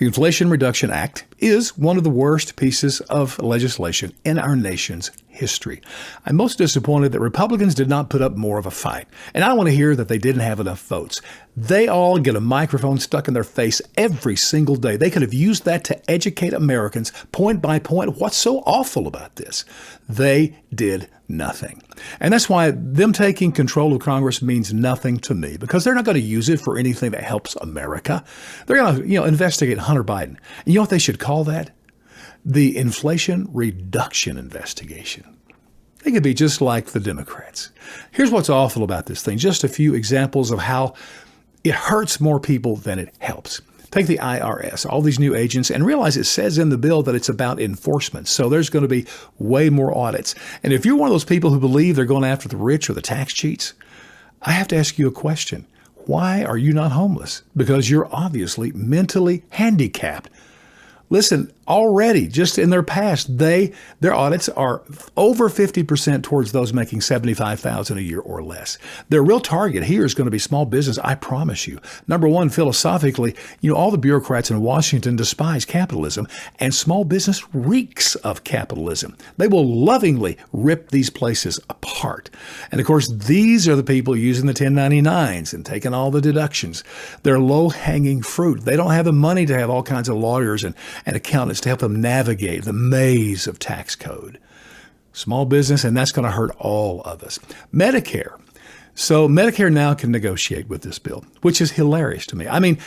The Inflation Reduction Act is one of the worst pieces of legislation in our nation's history. I'm most disappointed that Republicans did not put up more of a fight. And I don't want to hear that they didn't have enough votes. They all get a microphone stuck in their face every single day. They could have used that to educate Americans point by point. What's so awful about this? They did nothing. And that's why them taking control of Congress means nothing to me, because they're not going to use it for anything that helps America. They're going to, investigate Hunter Biden. And you know what they should call that? The Inflation Reduction Investigation. They could be just like the Democrats. Here's what's awful about this thing. Just a few examples of how it hurts more people than it helps. Take the IRS, all these new agents, and realize it says in the bill that it's about enforcement. So there's going to be way more audits. And if you're one of those people who believe they're going after the rich or the tax cheats, I have to ask you a question. Why are you not homeless? Because you're obviously mentally handicapped. Listen, already, just in their past, their audits are over 50% towards those making $75,000 a year or less. Their real target here is going to be small business, I promise you. Number one, philosophically, all the bureaucrats in Washington despise capitalism, and small business reeks of capitalism. They will lovingly rip these places apart. And of course, these are the people using the 1099s and taking all the deductions. They're low-hanging fruit. They don't have the money to have all kinds of lawyers and accountants to help them navigate the maze of tax code. Small business, and that's going to hurt all of us. Medicare. So Medicare now can negotiate with this bill, which is hilarious to me. I mean,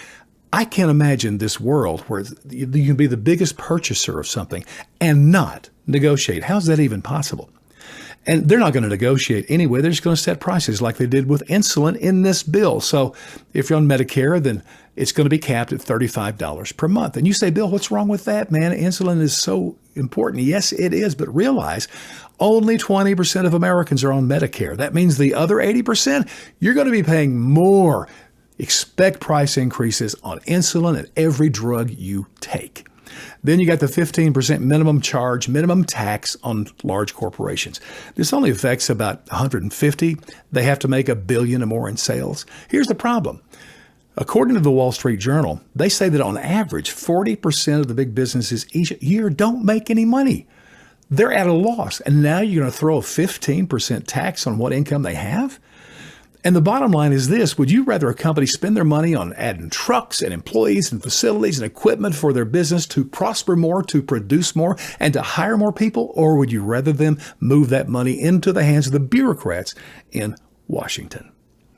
I can't imagine this world where you can be the biggest purchaser of something and not negotiate. How's that even possible? And they're not going to negotiate anyway. They're just going to set prices like they did with insulin in this bill. So if you're on Medicare, then it's going to be capped at $35 per month. And you say, Bill, what's wrong with that, man? Insulin is so important. Yes, it is. But realize only 20% of Americans are on Medicare. That means the other 80%, you're going to be paying more. Expect price increases on insulin and every drug you take. Then you got the 15% minimum tax on large corporations. This only affects about 150. They have to make $1 billion or more in sales. Here's the problem. According to the Wall Street Journal, they say that on average, 40% of the big businesses each year don't make any money. They're at a loss. And now you're going to throw a 15% tax on what income they have? And the bottom line is this. Would you rather a company spend their money on adding trucks and employees and facilities and equipment for their business to prosper more, to produce more, and to hire more people? Or would you rather them move that money into the hands of the bureaucrats in Washington?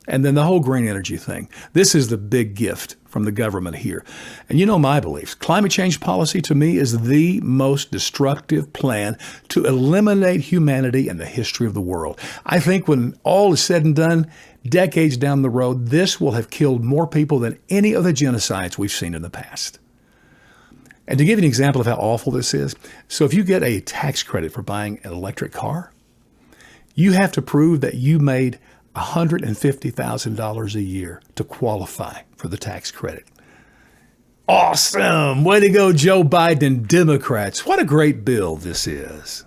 And then the whole green energy thing. This is the big gift from the government here. And you know my beliefs. Climate change policy to me is the most destructive plan to eliminate humanity in the history of the world. I think when all is said and done, decades down the road, this will have killed more people than any of the genocides we've seen in the past. And to give you an example of how awful this is, so if you get a tax credit for buying an electric car, you have to prove that you made $150,000 a year to qualify for the tax credit. Awesome! Way to go, Joe Biden and Democrats. What a great bill this is.